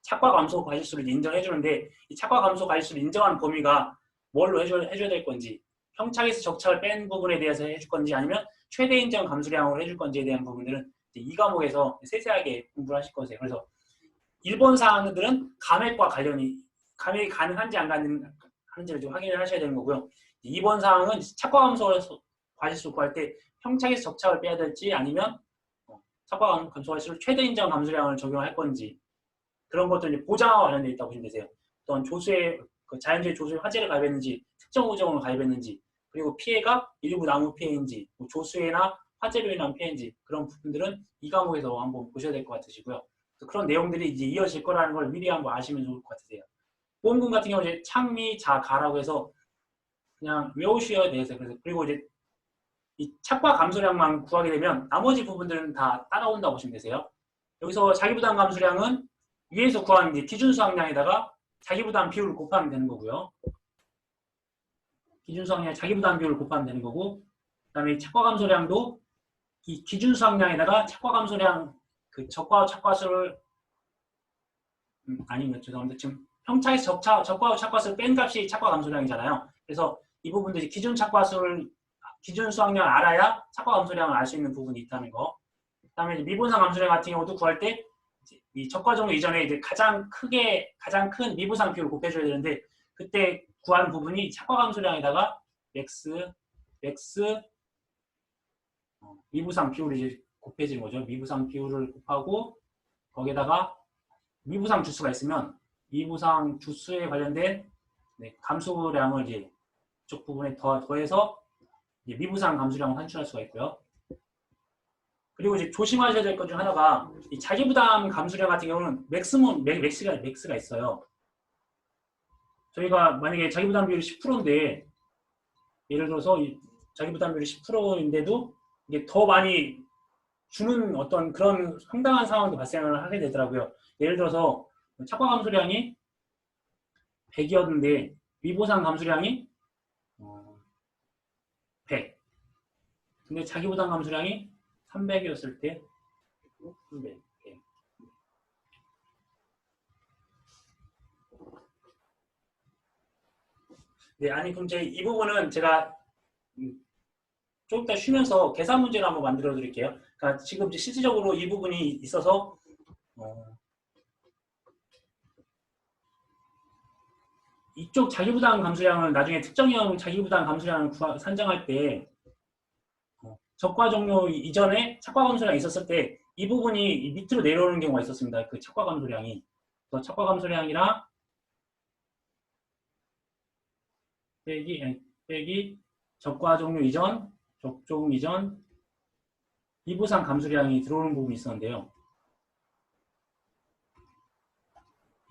[SPEAKER 1] 착과 감소 과실수를 인정해 주는데 이 착과 감소 과실수를 인정하는 범위가 뭘로 해줘야 될 건지 평착에서 적착을 뺀 부분에 대해서 해줄 건지 아니면 최대 인정 감수량으로 해줄 건지에 대한 부분들은 이 과목에서 세세하게 공부를 하실 거세요. 그래서 1번 사항들은 감액이 가능한지 안 가능한지를 좀 확인을 하셔야 되는 거고요. 2번 사항은 착과 감소 과실수 구할 때 평착에서 적착을 빼야 될지 아니면 착과 감소 과실수 최대 인정 감수량을 적용할 건지 그런 것들 보장과 관련되어 있다고 보시면 되세요. 어떤 조수의 자연재해 조수의 화재를 가입했는지 특정 우정을 가입했는지 그리고 피해가 일부 나무 피해인지 조수해나 화재로 인한 피해인지 그런 부분들은 이 과목에서 한번 보셔야 될 것 같으시고요. 그런 내용들이 이제 이어질 거라는 걸 미리 한번 아시면 좋을 것 같으세요. 보험금 같은 경우 이제 창미, 자, 가라고 해서 그냥 외우셔야 돼서 그리고 이제 이 착과 감소량만 구하게 되면 나머지 부분들은 다 따라온다고 보시면 되세요. 여기서 자기부담 감소량은 위에서 구한 이제 기준수학량에다가 자기부담 비율을 곱하면 되는 거고요. 기준수학량 자기부담 비율을 곱하면 되는 거고 그 다음에 착과 감소량도 이 기준수학량에다가 착과 감소량 그 적과 착과수를 아니면 죄송합니다. 지금 평차에서 적과 착과수를 뺀 값이 착과 감소량이잖아요. 그래서 이 부분들이 기준 착과수를 기준 수학량을 알아야 착과 감소량을 알 수 있는 부분이 있다는 거. 그다음에 미분산 감소량 같은 경우도 구할 때 이 적과 종료 이전에 이제 가장 큰 미분산 비율을 곱해줘야 되는데 그때 구하는 부분이 착과 감소량에다가 맥스 미분산 비율을 이제 곱해지는 거죠. 미분산 비율을 곱하고 거기에다가 미분산 주수가 있으면 미분산 주수에 관련된 감소량을 이제 이쪽 부분에 더해서 이제 미분산 감소량을 산출할 수가 있고요. 그리고 이제 조심하셔야 될 것 중 하나가 이 자기부담 감소량 같은 경우는 맥스가 있어요. 저희가 만약에 자기부담 비율이 10%인데 예를 들어서 이 자기부담 비율이 10%인데도 이게 더 많이 주는 어떤 그런 황당한 상황도 발생을 하게 되더라고요. 예를 들어서 착과 감소량이 100이었는데 미보상 감소량이 100. 근데 자기부담 감소량이 300이었을 때 300. 네, 아니 그럼 이 부분은 제가 좀 이따 쉬면서 계산 문제를 한번 만들어 드릴게요. 그러니까 지금 실질적으로 이 부분이 있어서 이쪽 자기부담 감소량을 나중에 특정형 자기부담 감소량을 산정할 때 적과 종료 이전에 착과 감소량이 있었을 때 이 부분이 밑으로 내려오는 경우가 있었습니다. 그 착과 감소량이. 그래서 착과 감소량이랑 빼기 적과 종료 이전, 적종 이전 미부상 감소량이 들어오는 부분이 있었는데요.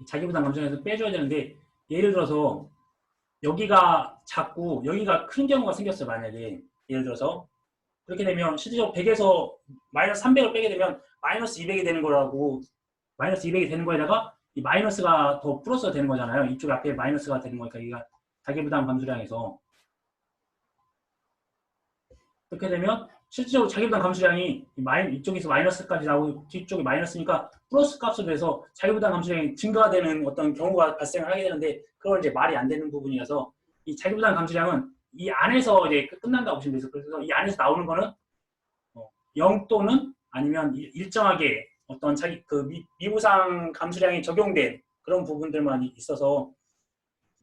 [SPEAKER 1] 자기부담 감소량에서 빼줘야 되는데 예를 들어서 여기가 작고 여기가 큰 경우가 생겼어요. 만약에 예를 들어서 그렇게 되면 실질적으로 100에서 마이너스 300을 빼게 되면 마이너스 200이 되는 거라고 마이너스 200이 되는 거에다가 이 마이너스가 더 플러스가 되는 거잖아요. 이쪽 앞에 마이너스가 되는 거니까 여기가 자기부담 감소량에서 그렇게 되면 실질적으로 자기부담 감소량이 이쪽에서 마이너스까지 나오고 뒤쪽이 마이너스니까 플러스 값으로 해서 자기부담 감소량이 증가되는 어떤 경우가 발생을 하게 되는데 그걸 이제 말이 안 되는 부분이라서 이 자기부담 감소량은 이 안에서 이제 끝난다고 보시면 돼요. 그래서 이 안에서 나오는 거는 0 또는 아니면 일정하게 어떤 미부상 감소량이 적용된 그런 부분들만 있어서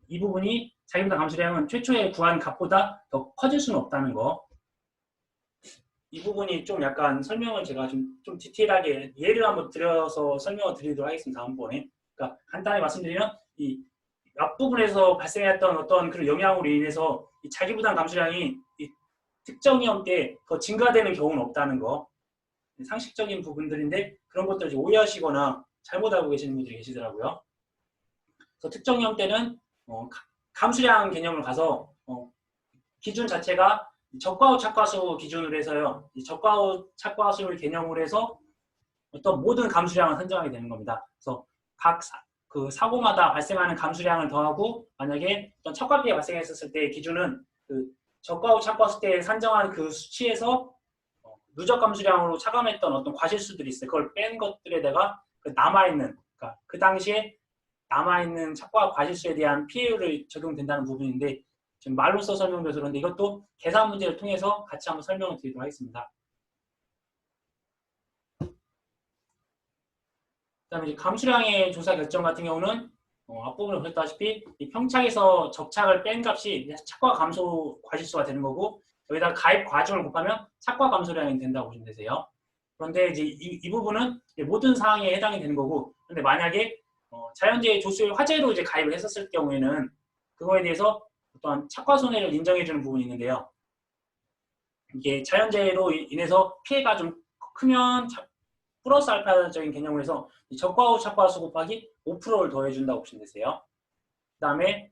[SPEAKER 1] 이 부분이 자기부담 감소량은 최초에 구한 값보다 더 커질 수는 없다는 거. 이 부분이 좀 약간 설명을 제가 좀 디테일하게 예를 한번 들어서 설명을 드리도록 하겠습니다. 다음번에. 그러니까 간단히 말씀드리면 이 앞부분에서 발생했던 어떤 그런 영향으로 인해서 이 자기부담 감소량이 이 특정이형 때 더 증가되는 경우는 없다는 거. 상식적인 부분들인데 그런 것들을 오해하시거나 잘못 알고 계시는 분들이 계시더라고요. 그래서 특정이형 때는 감수량 개념을 가서 기준 자체가 적과후 착과수 기준으로 해서요. 이 적과후 착과수를 개념으로 해서 어떤 모든 감수량을 산정하게 되는 겁니다. 그래서 각 사고마다 발생하는 감수량을 더하고 만약에 어떤 착과비가 발생했었을 때 기준은 그 적과후 착과수 때 산정한 그 수치에서 누적 감수량으로 차감했던 어떤 과실수들이 있어요. 그걸 뺀 것들에다가 남아있는 그러니까 그 당시에 남아있는 착과 과실수에 대한 피해율을 적용된다는 부분인데 지금 말로써 설명돼서 그런데 이것도 계산 문제를 통해서 같이 한번 설명을 드리도록 하겠습니다. 그다음에 이제 감수량의 조사 결정 같은 경우는 앞부분에 보셨다시피 이 평착에서 접착을 뺀 값이 착과 감소 과실수가 되는 거고 여기다가 가입 과중을 곱하면 착과 감소량이 된다고 보시면 되세요. 그런데 이제 이 부분은 모든 사항에 해당이 되는 거고 근데 만약에 자연재해 조수의 화재로 이제 가입을 했었을 경우에는 그거에 대해서 어떤 착과 손해를 인정해주는 부분이 있는데요. 이게 자연재해로 인해서 피해가 좀 크면 플러스 알파적인 개념으로 해서 적과후 착과수 곱하기 5%를 더해준다고 보시면 되세요. 그 다음에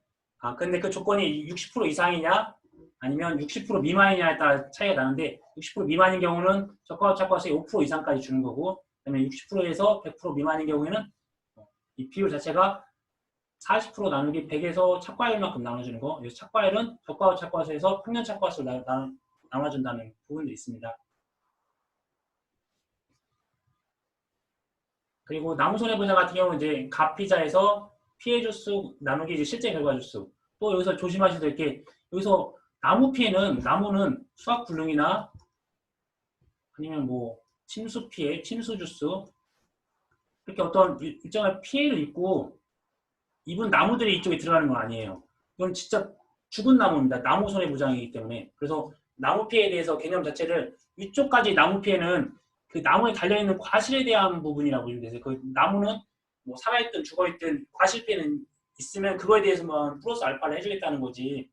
[SPEAKER 1] 근데 그 조건이 60% 이상이냐 아니면 60% 미만이냐에 따라 차이가 나는데 60% 미만인 경우는 적과후 착과수의 5% 이상까지 주는 거고 그다음에 60%에서 100% 미만인 경우에는 이 비율 자체가 40% 나누기 100에서 착과율만큼 나눠주는 거. 그래서 착과율은 적과후 착과수에서 평년 착과수를 나눠준다는 부분도 있습니다. 그리고 나무손해보상 같은 경우는 이제 가피자에서 피해 주수 나누기 이제 실제 결과 주수. 또 여기서 조심하셔야 될 게 여기서 나무 피해는 나무는 수확 불능이나 아니면 뭐 침수 피해, 침수 주스 이렇게 어떤 일정한 피해를 입고 입은 나무들이 이쪽에 들어가는 건 아니에요. 이건 진짜 죽은 나무입니다. 나무 손해보장이기 때문에. 그래서 나무 피해에 대해서 개념 자체를 위쪽까지 나무 피해는 그 나무에 달려있는 과실에 대한 부분이라고 보시면 되세요. 그 나무는 뭐 살아있든 죽어있든 과실 피해는 있으면 그거에 대해서만 플러스 알파를 해주겠다는 거지.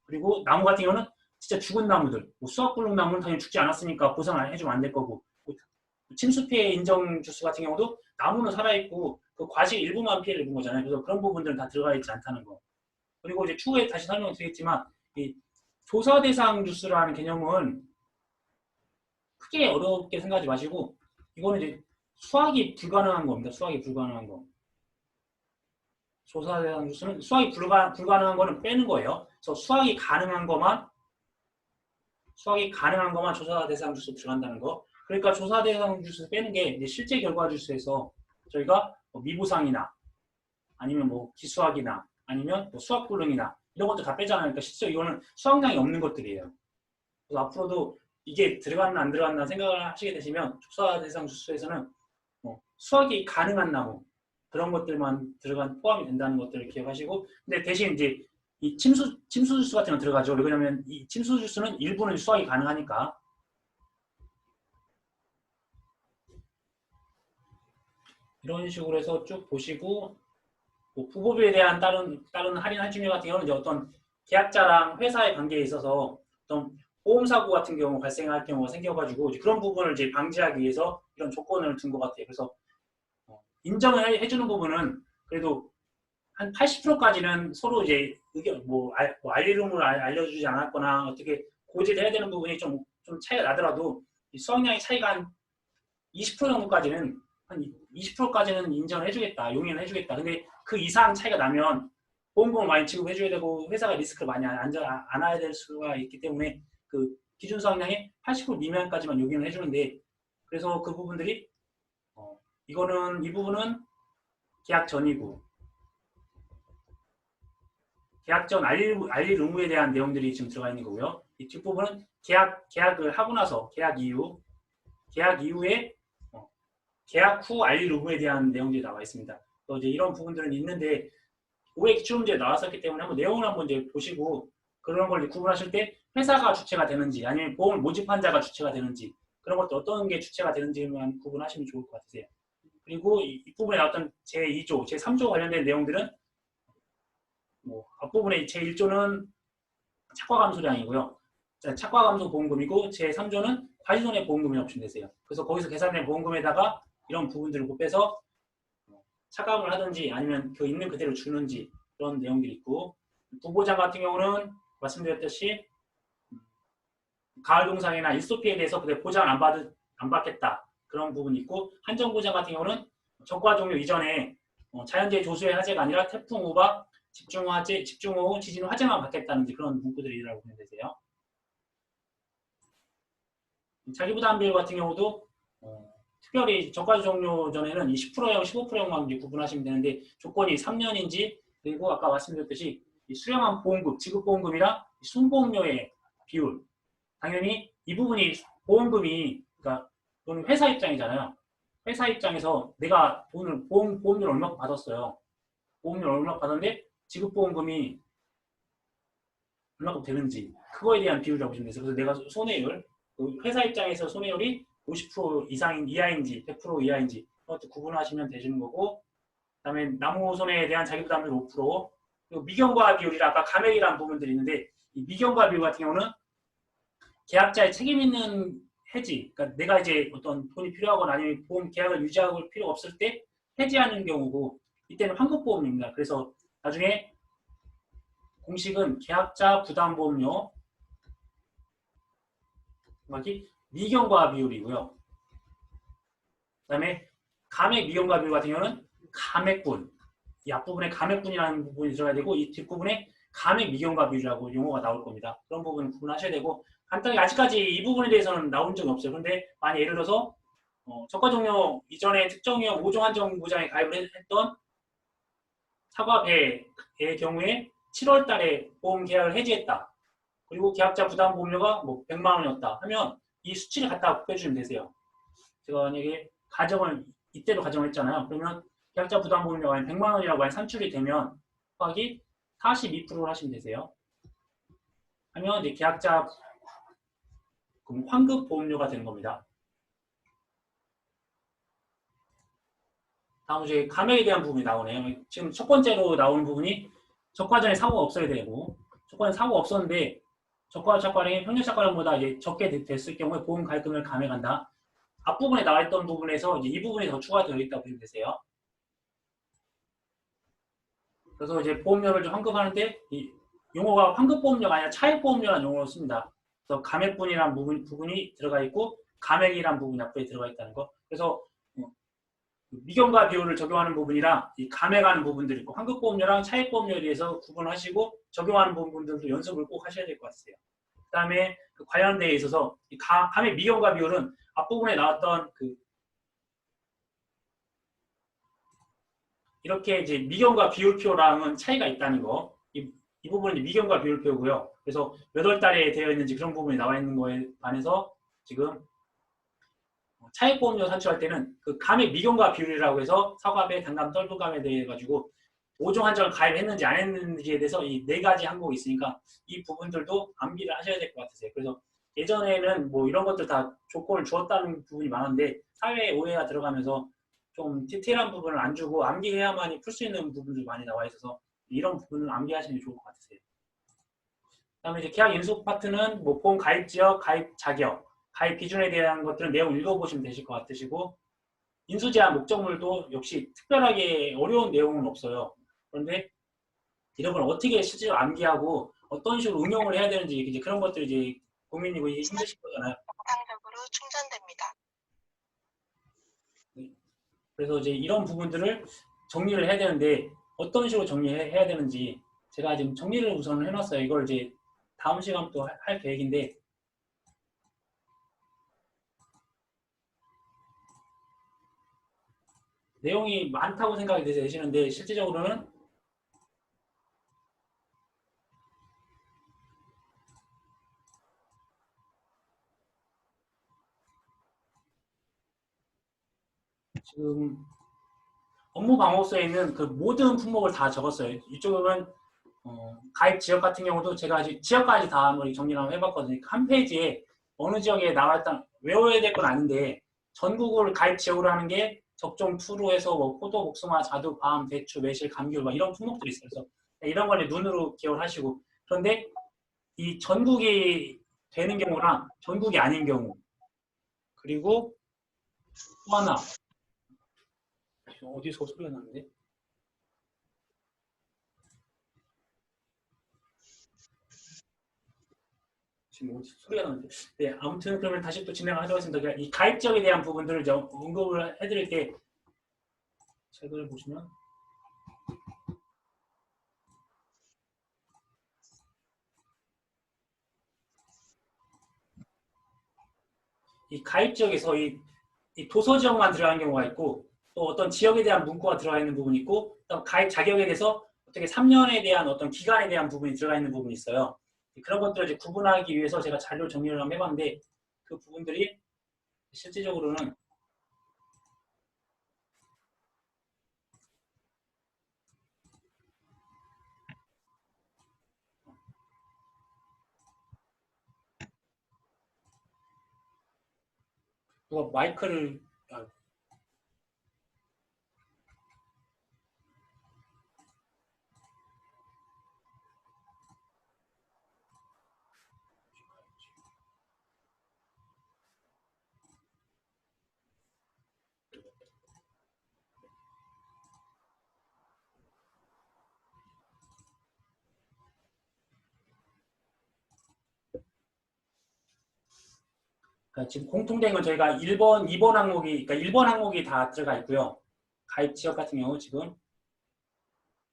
[SPEAKER 1] 그리고 나무 같은 경우는 진짜 죽은 나무들, 뭐 수확불능 나무는 당연히 죽지 않았으니까 보상을 해주면 안 될 거고, 침수 피해 인정 주스 같은 경우도 나무는 살아있고 그 과실 일부만 피해를 입은 거잖아요. 그래서 그런 부분들은 다 들어가 있지 않다는 거. 그리고 이제 추후에 다시 설명드리겠지만 이 조사 대상 주스라는 개념은 크게 어렵게 생각하지 마시고 이거는 이제 수확이 불가능한 겁니다. 수확이 불가능한 거. 조사 대상 주스는 수확이 불가능한 거는 빼는 거예요. 그래서 수확이 가능한 것만 조사 대상 주스 들어간다는 거. 그러니까 조사 대상 주스 빼는 게 이제 실제 결과 주스에서 저희가 뭐 미부상이나 아니면 뭐 기수학이나 아니면 뭐 수학불능이나 이런 것들 다 빼잖아요. 그러니까 실제 이거는 수학량이 없는 것들이에요. 그래서 앞으로도 이게 들어갔나 안 들어갔나 생각을 하시게 되시면 조사 대상 주스에서는 수학이 가능한 나무 그런 것들만 포함이 된다는 것들을 기억하시고, 근데 대신 이제 이 침수 주스 같은 건 들어가죠. 왜냐하면 이 침수 주스는 일부는 수학이 가능하니까. 이런 식으로 해서 쭉 보시고, 뭐 부법에 대한 다른 할인 할증률 같은 경우는 이제 어떤 계약자랑 회사의 관계에 있어서 어떤 보험 사고 같은 경우 발생할 경우가 생겨가지고 그런 부분을 이제 방지하기 위해서 이런 조건을 둔 것 같아요. 그래서 인정을 해주는 부분은 그래도 한 80%까지는 서로 이제 의견 뭐 알림을 알려주지 않았거나 어떻게 고지를 해야 되는 부분이 좀 차이가 나더라도 수확량의 차이가 한 20% 정도까지는 한 20%까지는 인정을 해주겠다, 용인을 해주겠다. 근데 그 이상 차이가 나면 보험금을 많이 지급해줘야 되고 회사가 리스크를 많이 안아야 될 수가 있기 때문에 그 기준 수확량의 80% 미만까지만 용인을 해주는데, 그래서 그 부분들이 이 부분은 계약 전이고 계약 전 알릴 의무에 대한 내용들이 지금 들어가 있는 거고요. 이 뒷부분은 계약을 하고 나서 계약 이후에 계약 후 알릴 의무에 대한 내용들이 나와 있습니다. 또 이제 이런 부분들은 있는데 5회 기출문제에 나왔었기 때문에 한번 내용을 한번 이제 보시고 그런 걸 구분하실 때 회사가 주체가 되는지 아니면 보험을 모집한 자가 주체가 되는지 그런 것도 어떤 게 주체가 되는지만 구분하시면 좋을 것 같으세요. 그리고 이 부분에 나왔던 제2조, 제3조 관련된 내용들은 뭐 앞부분에 제1조는 착과감소량이고요. 착과감소 보험금이고 제3조는 과실손해보험금이라고 보시면 되세요. 그래서 거기서 계산된 보험금에다가 이런 부분들을 곱해서 차감을 하든지 아니면 그 있는 그대로 주는지 그런 내용들이 있고, 부보장 같은 경우는 말씀드렸듯이 가을동상이나 일소피에 대해서 그대 보장을 안 받겠다 그런 부분이 있고, 한정보장 같은 경우는 적과 종료 이전에 자연재해 조수의 화재가 아니라 태풍, 우박, 집중호우, 지진 화재만 받겠다는 그런 문구들이라고 보면 되세요. 자기부담비율 같은 경우도 특별히 저가 종료 전에는 10%형, 15%형만 구분하시면 되는데 조건이 3년인지 그리고 아까 말씀드렸듯이 수령한 보험금, 지급보험금이랑 순보험료의 비율, 당연히 이 부분이 보험금이 그러니까 회사 입장이잖아요. 회사 입장에서 내가 돈을 보험료를 얼마큼 받았어요. 보험료를 얼마큼 받았는데 지급보험금이 얼마큼 되는지 그거에 대한 비율이라고 보시면 되세요. 그래서 내가 손해율, 회사 입장에서 손해율이 50% 이하인지 100% 이하인지 그것도 구분하시면 되시는 거고, 그다음에 나무 손해에 대한 자기부담률 5%, 그리고 미경과 비율이라 아까 감액이라는 부분들이 있는데 이 미경과 비율 같은 경우는 계약자의 책임 있는 해지, 그러니까 내가 이제 어떤 돈이 필요하거나 아니면 보험 계약을 유지할 필요가 없을 때 해지하는 경우고, 이때는 환급보험입니다. 그래서 나중에 공식은 계약자 부담보험료 미경과 비율이고요. 그다음에 감액 미경과 비율 같은 경우는 감액분, 이 앞부분에 감액분이라는 부분이 들어가야 되고 이 뒷부분에 감액 미경과 비율이라고 용어가 나올 겁니다. 그런 부분은 구분하셔야 되고, 간단히 아직까지 이 부분에 대해서는 나온 적이 없어요. 그런데 만약 예를 들어서 저가 종료 이전에 특정형 5종 한정 보장에 가입을 했던 사과배의 경우에 7월 달에 보험 계약을 해지했다. 그리고 계약자 부담 보험료가 뭐 100만 원이었다 하면 이 수치를 갖다 곱해주면 되세요. 제가 만약에 이때도 가정을 했잖아요. 그러면 계약자 부담 보험료가 100만 원이라고 한 산출이 되면 곱하기 42%를 하시면 되세요. 하면 이제 계약자 환급 보험료가 되는 겁니다. 다음 이제 감액에 대한 부분이 나오네요. 지금 첫 번째로 나오는 부분이 적과 전에 사고가 없어야 되고, 적과는 사고가 없었는데 적과 착과량이 평균 착과량보다 이제 적게 됐을 경우에 보험 가입금을 감액한다. 앞부분에 나와 있던 부분에서 이제 이 부분이 더 추가되어 있다고 보시면 되세요. 그래서 이제 보험료를 좀 환급하는데 이 용어가 환급보험료가 아니라 차액보험료라는 용어를 씁니다. 그래서 감액분이라는 부분이 들어가 있고 감액이라는 부분이 앞에 들어가 있다는 거. 그래서 미경과 비율을 적용하는 부분이랑 이 감액하는 부분들이 있고 환급보험료랑 차액보험료에 대해서 구분하시고 적용하는 부분들도 연습을 꼭 하셔야 될 것 같아요. 그 다음에 그 관련되어 있어서 이 감액 미경과 비율은 앞부분에 나왔던 이렇게 이제 미경과 비율표랑은 차이가 있다는 거. 이 부분은 미경과 비율표고요. 그래서 몇 월 달에 되어 있는지 그런 부분이 나와 있는 거에 반해서 지금 차액보험료 산출할 때는 그 감액 미경과 비율이라고 해서 사과배, 단감, 떨도감에 대해 가지고 5종 한정을 가입했는지 안 했는지에 대해서 이 4가지 항목이 있으니까 이 부분들도 암기를 하셔야 될 것 같으세요. 그래서 예전에는 뭐 이런 것들 다 조건을 주었다는 부분이 많은데 사회에 오해가 들어가면서 좀 디테일한 부분을 안 주고 암기해야만이 풀 수 있는 부분들이 많이 나와 있어서 이런 부분을 암기하시는 게 좋을 것 같으세요. 그다음에 이제 계약 인수 파트는 뭐 보험 가입 지역, 가입 자격, 가입 기준에 대한 것들은 내용 읽어보시면 되실 것 같으시고 인수 제한 목적물도 역시 특별하게 어려운 내용은 없어요. 그런데 이런 걸 어떻게 실제로 암기하고 어떤 식으로 응용을 해야 되는지 이제 그런 것들이 이제 고민이고 힘드실 거잖아요.
[SPEAKER 2] 정상적으로 충전됩니다.
[SPEAKER 1] 그래서 이제 이런 부분들을 정리를 해야 되는데 어떤 식으로 정리해야 되는지 제가 지금 정리를 우선 해놨어요. 이걸 이제 다음 시간 또 할 계획인데 내용이 많다고 생각이 되시는데 실질적으로는 지금 업무 방어서에 있는 그 모든 품목을 다 적었어요. 이쪽은 가입 지역 같은 경우도 제가 아직 지역까지 다 한번 정리를 한번 해봤거든요. 한 페이지에 어느 지역에 나왔던 외워야 될 건 아닌데 전국을 가입 지역으로 하는 게 적정 투로 해서 뭐 포도, 복숭아, 자두, 밤, 대추, 매실, 감귤 막 이런 품목들이 있어요. 그래서 이런 걸 눈으로 기억을 하시고 그런데 이 전국이 되는 경우랑 전국이 아닌 경우 그리고 또 하나 어디서 소리가 나는데? 지금 어디 소리가 나는데? 네, 아무튼 그러면 다시 또 진행을 하도록 하겠습니다. 이 가입 지역에 대한 부분들을 이제 언급을 해드릴 때 책을 보시면 이 가입 지역에서 이 도서 지역만 들어가는 경우가 있고 또 어떤 지역에 대한 문구가 들어가 있는 부분이 있고 또 가입 자격에 대해서 어떻게 3년에 대한 어떤 기간에 대한 부분이 들어가 있는 부분이 있어요. 그런 것들을 이제 구분하기 위해서 제가 자료 정리를 한번 해봤는데 그 부분들이 실질적으로는 누가 마이크를 그러니까 지금 공통된 건 저희가 1번, 2번 항목이 그러니까 1번 항목이 다 들어가 있고요. 가입 지역 같은 경우 지금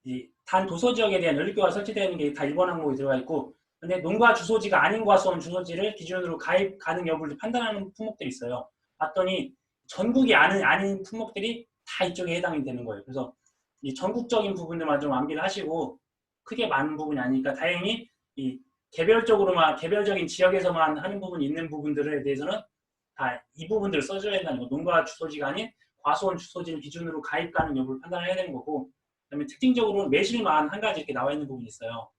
[SPEAKER 1] 이 단 도서 지역에 대한 연립교가 설치되는 게 다 1번 항목이 들어가 있고 근데 농가 주소지가 아닌 과수원 주소지를 기준으로 가입 가능 여부를 판단하는 품목들이 있어요. 봤더니 전국이 아닌 품목들이 다 이쪽에 해당이 되는 거예요. 그래서 이 전국적인 부분들만 좀 암기를 하시고 크게 많은 부분이 아니니까 다행히 이 개별적인 지역에서만 하는 부분이 있는 부분들에 대해서는 다 이 부분들을 써줘야 된다는 거. 농가 주소지가 아닌 과수원 주소지를 기준으로 가입 가능 여부를 판단을 해야 되는 거고, 그다음에 특징적으로 매실만 한 가지 이렇게 나와 있는 부분이 있어요.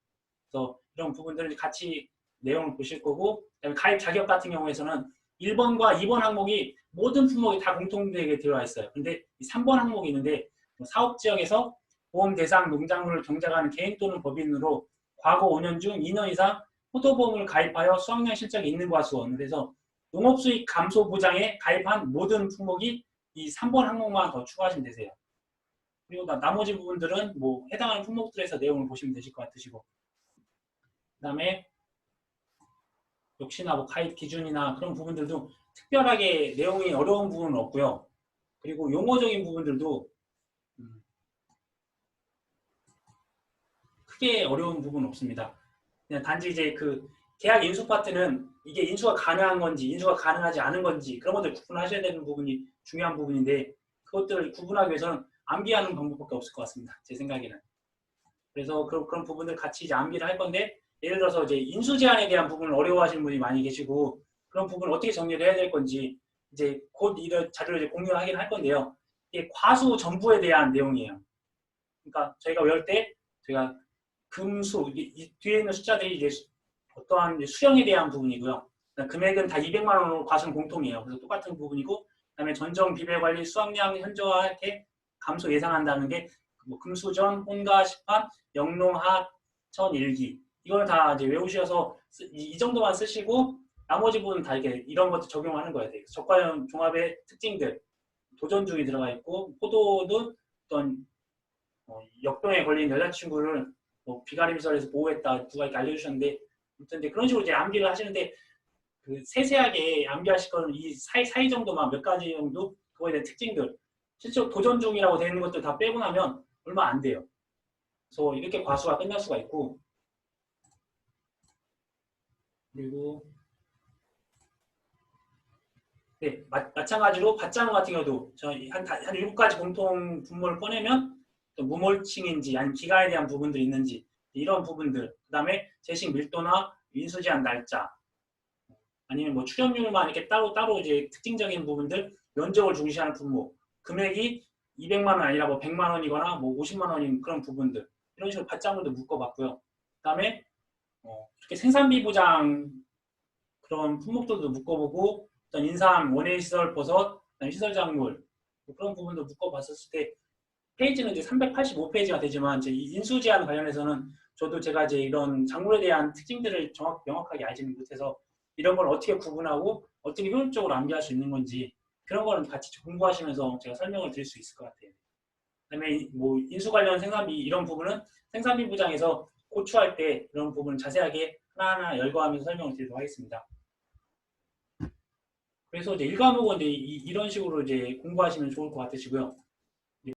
[SPEAKER 1] 그래서 이런 부분들을 같이 내용을 보실 거고, 그다음에 가입 자격 같은 경우에서는 1번과 2번 항목이 모든 품목이 다 공통되게 들어와 있어요. 근데 이 3번 항목이 있는데 사업 지역에서 보험 대상 농작물을 경작하는 개인 또는 법인으로 과거 5년 중 2년 이상 포도보험을 가입하여 수확량 실적이 있는 과수원. 그래서 농업수익 감소 보장에 가입한 모든 품목이 이 3번 항목만 더 추가하시면 되세요. 그리고 나머지 부분들은 뭐 해당하는 품목들에서 내용을 보시면 되실 것 같으시고, 그다음에 역시나 뭐 가입 기준이나 그런 부분들도 특별하게 내용이 어려운 부분은 없고요. 그리고 용어적인 부분들도 크게 어려운 부분은 없습니다. 그냥 단지 이제 그 계약 인수 파트는 이게 인수가 가능한 건지 인수가 가능하지 않은 건지 그런 것들 구분하셔야 되는 부분이 중요한 부분인데, 그것들을 구분하기 위해서는 암기하는 방법밖에 없을 것 같습니다. 제 생각에는. 그래서 그런 부분들 같이 이제 암기를 할 건데, 예를 들어서 이제 인수 제한에 대한 부분을 어려워하시는 분이 많이 계시고, 그런 부분을 어떻게 정리를 해야 될 건지 이제 곧 이런 자료를 이제 공유하긴 할 건데요. 이게 과수 전부에 대한 내용이에요. 그러니까 저희가 외울 때 저희가 금수 이 뒤에 있는 숫자들이 이제 어떠한 수령에 대한 부분이고요. 금액은 다 200만 원으로 과수는 공통이에요. 그래서 똑같은 부분이고, 그다음에 전정 비배 관리 수확량 현저하 이렇게 감소 예상한다는 게 뭐 금수전, 혼가, 시판, 영농, 하천, 일기 이걸 다 이제 외우셔서 이 정도만 쓰시고 나머지 부분 다 이렇게 이런 것도 적용하는 거예요. 적과형 종합의 특징들, 도전 중에 들어가 있고, 포도도 어떤 역병에 걸린 여자친구를 뭐 비가림설에서 보호했다 누가 이렇게 알려주셨는데, 아무튼 이제 그런 식으로 이제 암기를 하시는데, 그 세세하게 암기하실 거는 이 사이 정도만 몇 가지 정도 그거에 대한 특징들, 실제로 도전 중이라고 되어 있는 것들 다 빼고 나면 얼마 안 돼요. 그래서 이렇게 과수가 끝날 수가 있고, 그리고 네, 마찬가지로 밭작물 같은 경우도 저희 한 7가지 공통 분모를 꺼내면 또 무몰칭인지 아니면 기간에 대한 부분들이 있는지 이런 부분들, 그 다음에 제식 밀도나 인수제한 날짜, 아니면 뭐 출연율만 이렇게 따로 이제 특징적인 부분들, 면적을 중시하는 분모, 금액이 200만 원 아니라 뭐 100만 원이거나 뭐 50만 원인 그런 부분들, 이런 식으로 밭작물도 묶어봤고요. 그다음에 이렇게 생산비 보장 그런 품목들도 묶어보고, 어떤 인삼, 원예 시설 버섯, 시설 작물 뭐 그런 부분도 묶어봤었을 때 페이지는 이제 385페이지가 되지만, 이제 인수 제한 관련해서는 저도 제가 이제 이런 작물에 대한 특징들을 명확하게 알지는 못해서 이런 걸 어떻게 구분하고 어떻게 효율적으로 암기할 수 있는 건지 그런 거는 같이 공부하시면서 제가 설명을 드릴 수 있을 것 같아요. 그다음에 뭐 인수 관련 생산비 이런 부분은 생산비 부장에서 고추할 때 이런 부분을 자세하게 하나하나 열거하면서 설명을 드리도록 하겠습니다. 그래서 이제 1과목은 이제 이런 식으로 이제 공부하시면 좋을 것 같으시고요.